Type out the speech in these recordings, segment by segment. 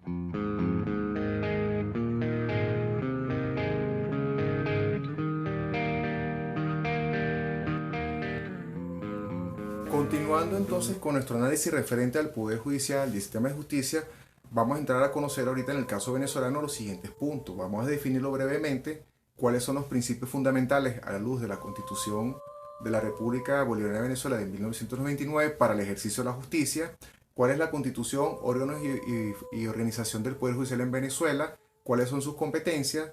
Continuando entonces con nuestro análisis referente al Poder Judicial y el sistema de justicia, vamos a entrar a conocer ahorita en el caso venezolano los siguientes puntos. Vamos a definirlo brevemente, cuáles son los principios fundamentales a la luz de la Constitución de la República Bolivariana de Venezuela de 1999 para el ejercicio de la justicia, cuál es la Constitución, órganos y organización del Poder Judicial en Venezuela, cuáles son sus competencias,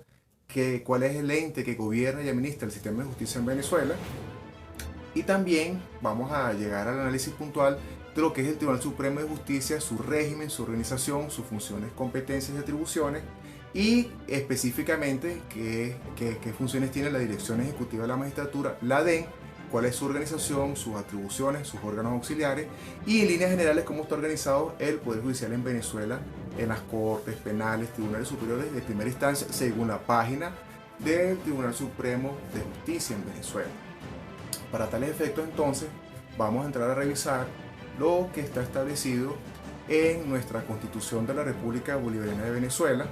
cuál es el ente que gobierna y administra el sistema de justicia en Venezuela. Y también vamos a llegar al análisis puntual de lo que es el Tribunal Supremo de Justicia, su régimen, su organización, sus funciones, competencias y atribuciones, y específicamente qué funciones tiene la Dirección Ejecutiva de la Magistratura, la DEN, cuál es su organización, sus atribuciones, sus órganos auxiliares, y en líneas generales cómo está organizado el Poder Judicial en Venezuela, en las cortes, penales, tribunales superiores de primera instancia, según la página del Tribunal Supremo de Justicia en Venezuela. Para tales efectos, entonces, vamos a entrar a revisar lo que está establecido en nuestra Constitución de la República Bolivariana de Venezuela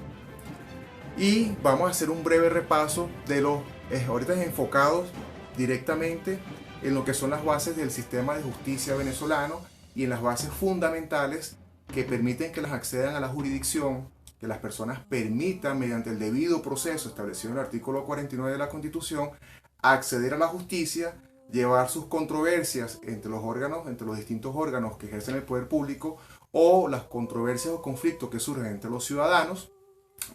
y vamos a hacer un breve repaso de los ahorita enfocados directamente en lo que son las bases del sistema de justicia venezolano y en las bases fundamentales que permiten que las accedan a la jurisdicción, que las personas permitan, mediante el debido proceso establecido en el artículo 49 de la Constitución, acceder a la justicia, llevar sus controversias entre los distintos órganos que ejercen el poder público o las controversias o conflictos que surgen entre los ciudadanos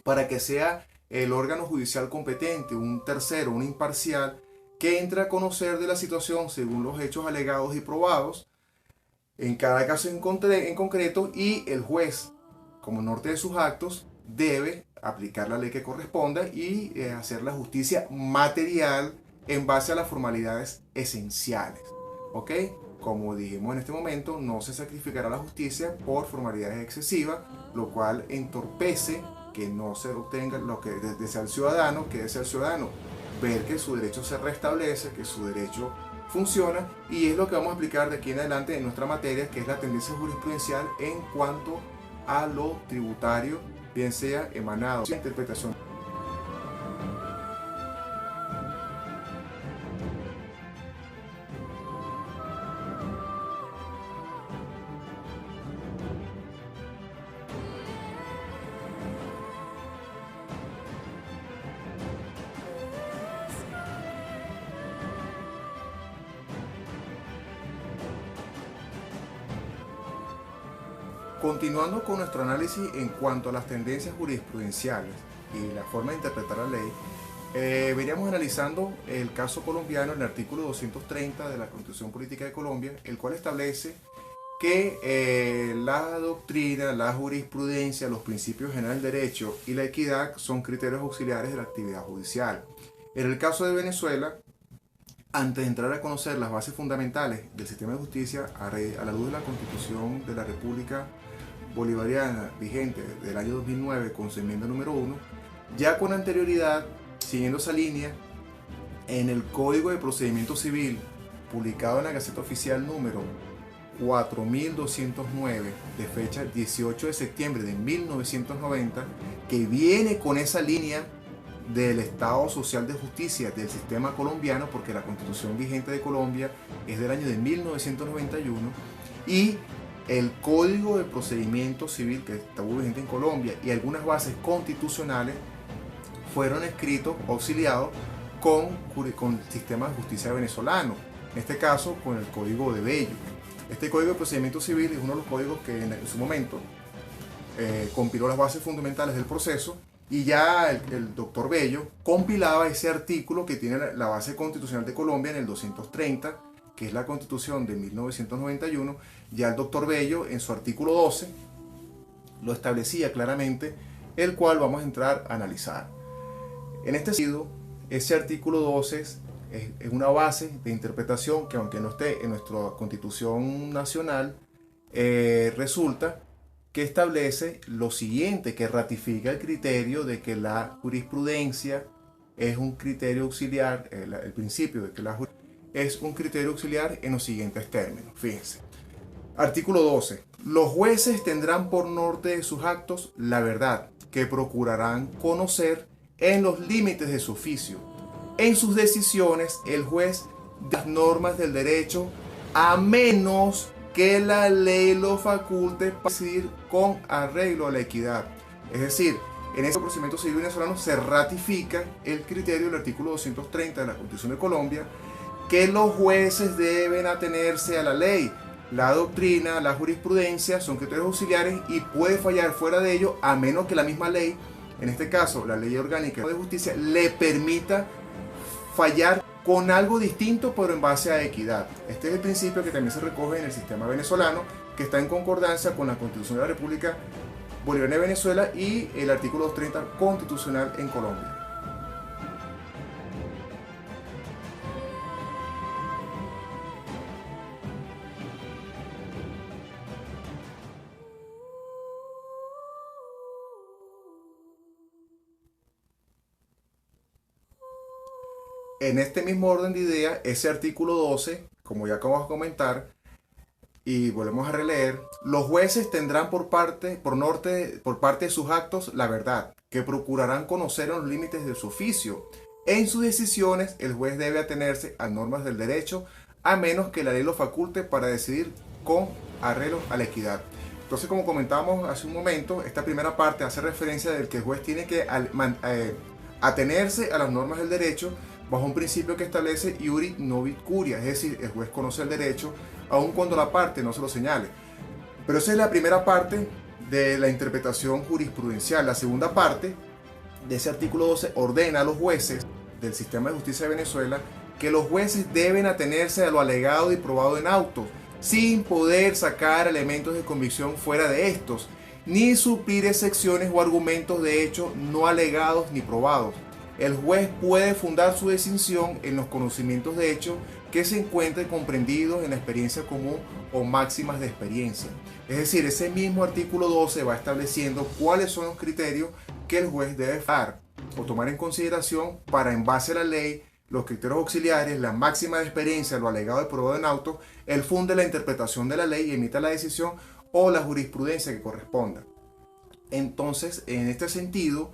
para que sea el órgano judicial competente, un tercero, un imparcial, que entre a conocer de la situación según los hechos alegados y probados en cada caso en concreto y el juez, como norte de sus actos, debe aplicar la ley que corresponda y hacer la justicia material en base a las formalidades esenciales, ¿ok? Como dijimos en este momento, no se sacrificará la justicia por formalidades excesivas, lo cual entorpece que no se obtenga lo que desea el ciudadano, que desea el ciudadano ver que su derecho se restablece, que su derecho funciona, y es lo que vamos a aplicar de aquí en adelante en nuestra materia, que es la tendencia jurisprudencial en cuanto a lo tributario, bien sea emanado de la interpretación. Continuando con nuestro análisis en cuanto a las tendencias jurisprudenciales y la forma de interpretar la ley, veníamos analizando el caso colombiano, el artículo 230 de la Constitución Política de Colombia, el cual establece que la doctrina, la jurisprudencia, los principios generales del derecho y la equidad son criterios auxiliares de la actividad judicial. En el caso de Venezuela, antes de entrar a conocer las bases fundamentales del sistema de justicia a la luz de la Constitución de la República Bolivariana vigente del año 2009 con su enmienda número 1, ya con anterioridad, siguiendo esa línea, en el Código de Procedimiento Civil publicado en la Gaceta Oficial número 4209 de fecha 18 de septiembre de 1990, que viene con esa línea del Estado Social de Justicia del sistema colombiano, porque la Constitución vigente de Colombia es del año de 1991, y el Código de Procedimiento Civil que está vigente en Colombia y algunas bases constitucionales fueron escritos, auxiliados con el sistema de justicia venezolano, en este caso con el Código de Bello. Este Código de Procedimiento Civil es uno de los códigos que en su momento compiló las bases fundamentales del proceso, y ya el doctor Bello compilaba ese artículo que tiene la base constitucional de Colombia en el 230, que es la Constitución de 1991. Ya el doctor Bello en su artículo 12 lo establecía claramente, el cual vamos a entrar a analizar. En este sentido, ese artículo 12 es una base de interpretación que, aunque no esté en nuestra Constitución nacional, resulta que establece lo siguiente, que ratifica el criterio de que la jurisprudencia es un criterio auxiliar, el principio de que la jurisprudencia es un criterio auxiliar en los siguientes términos. Fíjense, artículo 12. Los jueces tendrán por norte de sus actos la verdad, que procurarán conocer en los límites de su oficio. En sus decisiones, el juez de las normas del derecho, a menos que la ley lo faculte para decidir con arreglo a la equidad. Es decir, en ese procedimiento civil venezolano se ratifica el criterio del artículo 230 de la Constitución de Colombia, que los jueces deben atenerse a la ley. La doctrina, la jurisprudencia son criterios auxiliares y puede fallar fuera de ello a menos que la misma ley, en este caso la ley orgánica de justicia, le permita fallar con algo distinto pero en base a equidad. Este es el principio que también se recoge en el sistema venezolano, que está en concordancia con la Constitución de la República Bolivariana de Venezuela y el artículo 230 constitucional en Colombia. En este mismo orden de ideas, ese artículo 12, como ya acabamos de comentar, y volvemos a releer, los jueces tendrán por parte de sus actos la verdad, que procurarán conocer los límites de su oficio. En sus decisiones, el juez debe atenerse a normas del derecho, a menos que la ley lo faculte para decidir con arreglo a la equidad. Entonces, como comentábamos hace un momento, esta primera parte hace referencia de que el juez tiene que atenerse a las normas del derecho bajo un principio que establece iuri novit curia, es decir, el juez conoce el derecho aun cuando la parte no se lo señale. Pero esa es la primera parte de la interpretación jurisprudencial. La segunda parte de ese artículo 12 ordena a los jueces del sistema de justicia de Venezuela que los jueces deben atenerse a lo alegado y probado en autos, sin poder sacar elementos de convicción fuera de estos, ni suplir excepciones o argumentos de hecho no alegados ni probados. El juez puede fundar su decisión en los conocimientos de hecho que se encuentren comprendidos en la experiencia común o máximas de experiencia. Es decir, ese mismo artículo 12 va estableciendo cuáles son los criterios que el juez debe dar o tomar en consideración para, en base a la ley, los criterios auxiliares, la máxima de experiencia, lo alegado y probado en auto, él funde la interpretación de la ley y emita la decisión o la jurisprudencia que corresponda. Entonces, en este sentido,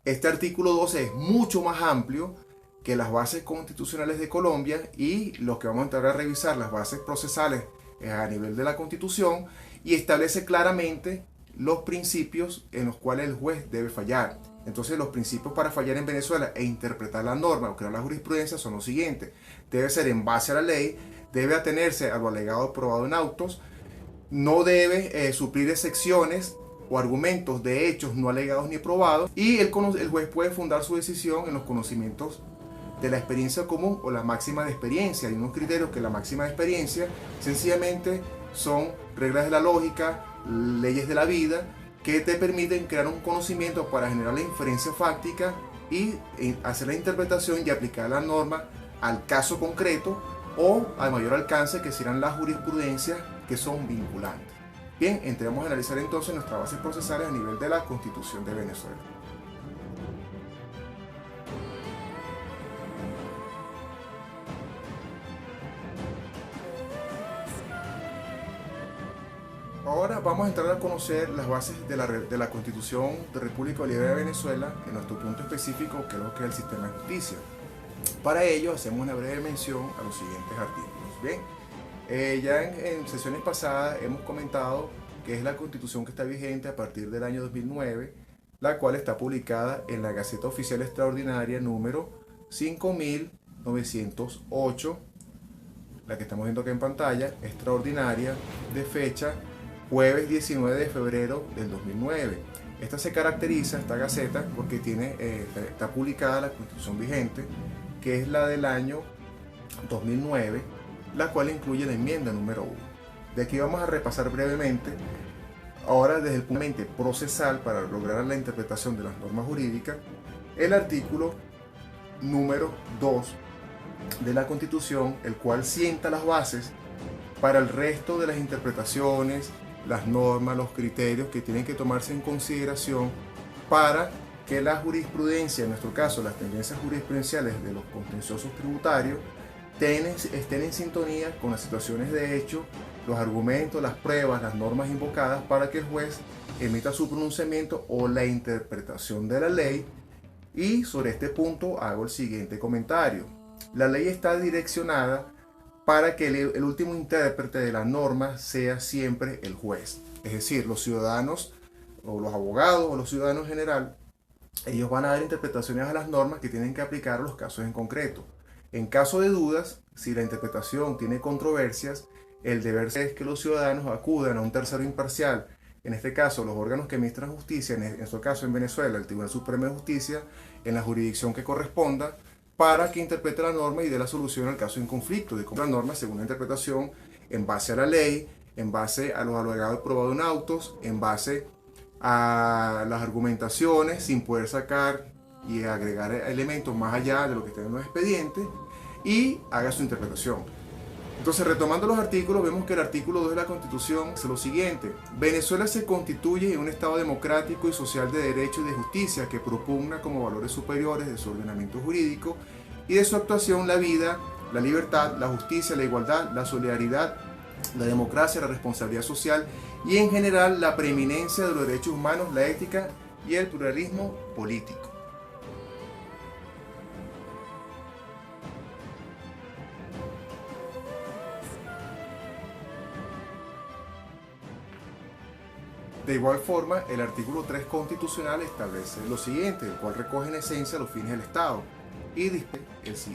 este artículo 12 es mucho más amplio que las bases constitucionales de Colombia y lo que vamos a entrar a revisar, las bases procesales a nivel de la Constitución, y establece claramente los principios en los cuales el juez debe fallar. Entonces, los principios para fallar en Venezuela e interpretar la norma o crear la jurisprudencia son los siguientes. Debe ser en base a la ley, debe atenerse a lo alegado probado en autos, no debe suplir excepciones o argumentos de hechos no alegados ni probados, y el juez puede fundar su decisión en los conocimientos de la experiencia común o la máxima de experiencia. Hay unos criterios que la máxima de experiencia sencillamente son reglas de la lógica, leyes de la vida, que te permiten crear un conocimiento para generar la inferencia fáctica y hacer la interpretación y aplicar la norma al caso concreto o al mayor alcance, que serán las jurisprudencias que son vinculantes. Bien, entremos a analizar entonces nuestras bases procesales a nivel de la Constitución de Venezuela. Ahora vamos a entrar a conocer las bases de la Constitución de República Bolivariana de Venezuela en nuestro punto específico, que es lo que es el sistema de justicia. Para ello hacemos una breve mención a los siguientes artículos. Bien, ya en sesiones pasadas hemos comentado que es la Constitución que está vigente a partir del año 2009, la cual está publicada en la Gaceta Oficial Extraordinaria número 5908, la que estamos viendo aquí en pantalla, extraordinaria, de fecha jueves 19 de febrero del 2009. Esta se caracteriza, esta gaceta, porque está publicada la Constitución vigente, que es la del año 2009, la cual incluye la enmienda número 1. De aquí vamos a repasar brevemente, ahora desde el punto de vista procesal, para lograr la interpretación de las normas jurídicas, el artículo número 2 de la Constitución, el cual sienta las bases para el resto de las interpretaciones, las normas, los criterios que tienen que tomarse en consideración para que la jurisprudencia, en nuestro caso las tendencias jurisprudenciales de los contenciosos tributarios, estén en sintonía con las situaciones de hecho los argumentos, las pruebas, las normas invocadas para que el juez emita su pronunciamiento o la interpretación de la ley. Y sobre este punto hago el siguiente comentario. La ley está direccionada para que el último intérprete de la norma sea siempre el juez. Es decir, los ciudadanos o los abogados o los ciudadanos en general, ellos van a dar interpretaciones a las normas que tienen que aplicar a los casos en concreto. En caso de dudas, si la interpretación tiene controversias, el deber es que los ciudadanos acudan a un tercero imparcial, en este caso los órganos que administran justicia, en este caso en Venezuela el Tribunal Supremo de Justicia, en la jurisdicción que corresponda, para que interprete la norma y dé la solución al caso en conflicto, de la norma según la interpretación en base a la ley, en base a los alegados probados en autos, en base a las argumentaciones, sin poder sacar y agregar elementos más allá de lo que está en los expedientes, y haga su interpretación. Entonces, retomando los artículos, vemos que el artículo 2 de la Constitución dice lo siguiente: Venezuela se constituye en un Estado democrático y social de derecho y de justicia que propugna como valores superiores de su ordenamiento jurídico y de su actuación la vida, la libertad, la justicia, la igualdad, la solidaridad, la democracia, la responsabilidad social y en general la preeminencia de los derechos humanos, la ética y el pluralismo político. De igual forma, el artículo 3 constitucional establece lo siguiente, el cual recoge en esencia los fines del Estado y dice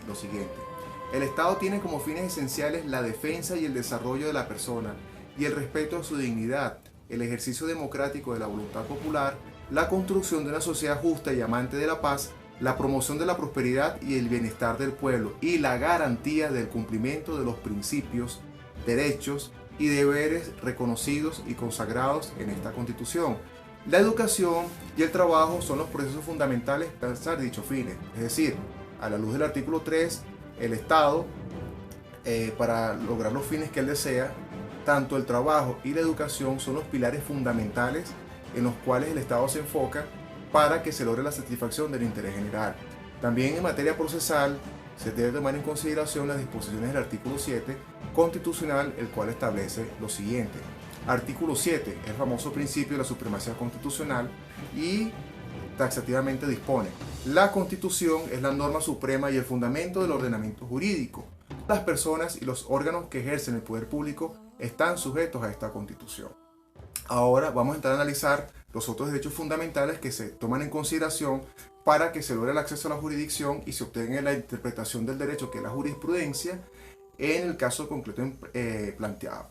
lo siguiente: el Estado tiene como fines esenciales la defensa y el desarrollo de la persona y el respeto a su dignidad, el ejercicio democrático de la voluntad popular, la construcción de una sociedad justa y amante de la paz, la promoción de la prosperidad y el bienestar del pueblo y la garantía del cumplimiento de los principios, derechos y deberes reconocidos y consagrados en esta Constitución. La educación y el trabajo son los procesos fundamentales para alcanzar dichos fines. Es decir, a la luz del artículo 3, el Estado, para lograr los fines que él desea, tanto el trabajo y la educación son los pilares fundamentales en los cuales el Estado se enfoca para que se logre la satisfacción del interés general. También en materia procesal, se debe tomar en consideración las disposiciones del artículo 7 constitucional, el cual establece lo siguiente. Artículo 7, el famoso principio de la supremacía constitucional, y taxativamente dispone: la Constitución es la norma suprema y el fundamento del ordenamiento jurídico. Las personas y los órganos que ejercen el poder público están sujetos a esta Constitución. Ahora vamos a entrar a analizar los otros derechos fundamentales que se toman en consideración para que se logre el acceso a la jurisdicción y se obtenga la interpretación del derecho, que es la jurisprudencia, en el caso concreto planteado.